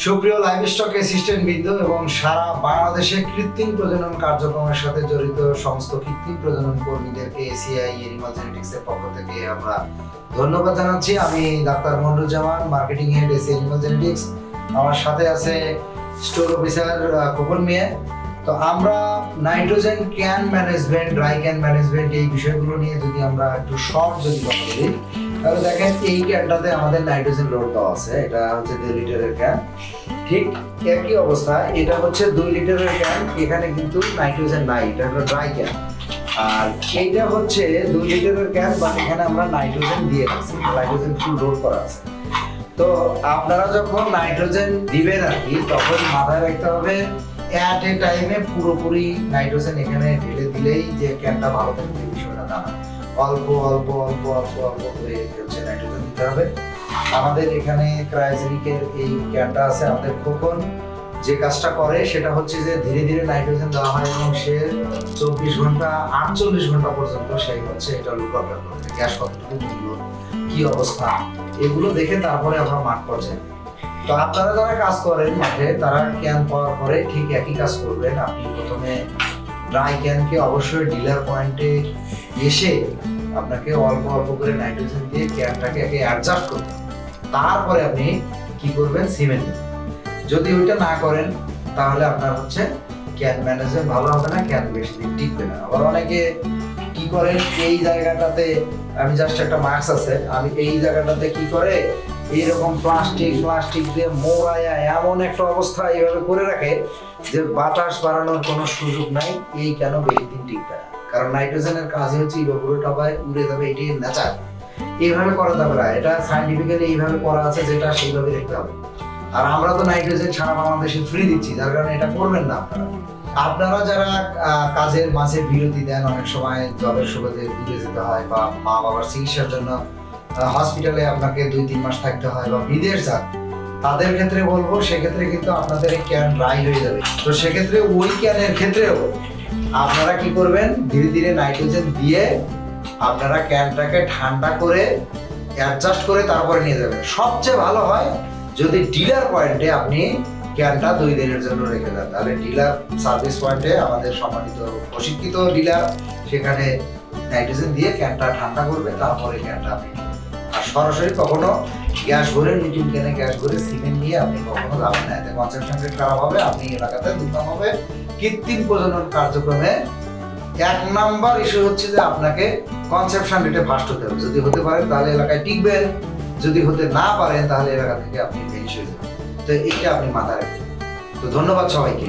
সুপ্রিয় livestock assistant বৃন্দ এবং সারা বাংলাদেশে কৃত্রিম প্রজনন কার্যক্রমের সাথে জড়িত সমস্ত কৃত্রিম প্রজনন কর্মীদেরকে এসিআই এনিমাল জেনেটিক্সের পক্ষ থেকে আমরা ধন্যবাদ জানাচ্ছি। আমি doctor Moniruzzaman, marketing head ACI animal genetics. আমার সাথে আছে স্টোর অফিসার খোকন মিয়া। তো আমরা nitrogen can management, dry can management এই বিষয়গুলো নিয়ে যদি আমরা একটু শর্ট যদি কথা বলি, তাহলে দেখেন এই ক্যানটাতে আমাদের নাইট্রোজেন লোড দেওয়া আছে। এটা হচ্ছে 2 লিটারের ক্যান। ঠিক একই অবস্থা, এটা হচ্ছে 2 লিটারের ক্যান। এখানে কিন্তু নাইট্রোজেন নাই, এটা হলো ড্রাই ক্যান। আর এইটা হচ্ছে 2 লিটারের ক্যান, বাট এখানে আমরা নাইট্রোজেন দিয়ে রাখছি, নাইট্রোজেন ফুল লোড করা আছে। তো আপনারা যখন নাইট্রোজেন দিবেন আর কি, তখন মাথায় রাখতে হবে অ্যাট এ টাইমে পুরোপুরি নাইট্রোজেন এখানে ঢেলে দিলেই যে ক্যানটা ভালো থাকবে বিষয়টা তা না। অল্প অল্প অল্প অল্প অল্প করে হচ্ছে নাইট্রোজেন দিতে হবে। আমাদের এখানে ক্রায়োজেনিকের এই ক্যানটা আছে। আমাদের খোকন যে কাজটা করে সেটা হচ্ছে যে ধীরে ধীরে নাইট্রোজেন দেওয়া হয় এবং সে 24 ঘন্টা 48 ঘন্টা পর্যন্ত সেই হচ্ছে এটা লুকআপ করে গ্যাস কতটুকু দিল, কি অবস্থা, এগুলো দেখে তারপরে আমরা মাঠ পর্যায়ে। তো আপনারা যারা কাজ করেন মাঠে, তারা ক্যান পাওয়ার পরে ঠিক একই কাজ করবেন। আপনি প্রথমে ড্রাই ক্যানকে অবশ্যই ডিলার পয়েন্টে এসে আপনাকে অল্প অল্প করে নাইট্রোজেন দিয়ে ক্যানটাকে অ্যাডজাস্ট করবেন। তারপরে আপনি কি করবেন, সিমেন্ট। যদি ওইটা না করেন তাহলে আপনার হচ্ছে ক্যান ম্যানেজমেন্ট ভালো হবে না, ক্যান বেশি দিন টিকবে না। আবার অনেকে কি করেন, এই জায়গাটাতে আমি জাস্ট একটা মাস্ক আছে, আমি এই জায়গাটাতে কি করে এইরকম প্লাস্টিক দিয়ে মোড়ায়া এমন একটা অবস্থা এইভাবে করে রাখে যে বাতাস বাড়ানোর কোনো সুযোগ নাই। এই কেন বেশি দিন টিকবে না, কারণ নাইট্রোজেনের কাজই হচ্ছে পুরোটাই উড়ে যাবে, এটি নেচার। এইভাবে করা যাবে না, এটা সাইন্টিফিক্যালি এইভাবে করা আছে, যেটা সেইভাবে দেখতে হবে। আর আমরা তো নাইট্রোজেন সারা বাংলাদেশে ফ্রি দিচ্ছি, যার কারণে এটা করবেন না আপনারা যারা কাজের মাঝে বিরতি দেন, অনেক সময় জবের সুবাদে দূরে যেতে হয় বা মা বাবার চিকিৎসার জন্য হসপিটালে আপনাকে 2-3 মাস থাকতে হয় বা বিদেশ যান, তাদের ক্ষেত্রে বলবো সেক্ষেত্রে কিন্তু আপনাদের এই ক্যান ড্রাই হয়ে যাবে। তো সেক্ষেত্রে ওই ক্যানের ক্ষেত্রেও আপনারা কি করবেন, ধীরে ধীরে নাইট্রোজেন দিয়ে আপনারা ক্যানটাকে ঠান্ডা করে অ্যাডজাস্ট করে তারপরে নিয়ে যাবেন। সবচেয়ে ভালো হয় যদি ডিলার পয়েন্টে আপনি ক্যানটা 2 দিনের জন্য রেখে দেন, তাহলে ডিলার সার্ভিস পয়েন্টে আমাদের সম্মানিত প্রশিক্ষিত ডিলার সেখানে নাইট্রোজেন দিয়ে ক্যানটা ঠান্ডা করবে, তারপরে ক্যানটা আপনি। আর সরাসরি কখনো গ্যাস ভরে, নতুন ক্যানে গ্যাস ভরে সিমেন্ট নিয়ে আপনি কখনো যাবেন না, এতে কনসেপশন রেট খারাপ হবে, আপনি এলাকাতে দুর্গম হবে। কৃত্রিম প্রজনন কার্যক্রমে 1 নাম্বার ইস্যু হচ্ছে যে আপনাকে কনসেপশন রেটে ফাস্ট হতে হবে। যদি হতে পারেন তাহলে এলাকায় টিকবেন, যদি হতে না পারেন তাহলে এলাকা থেকে আপনি ভেনিশ হয়ে যাবেন। তো এইটা আপনি মাথায় রাখবেন। তো ধন্যবাদ সবাইকে।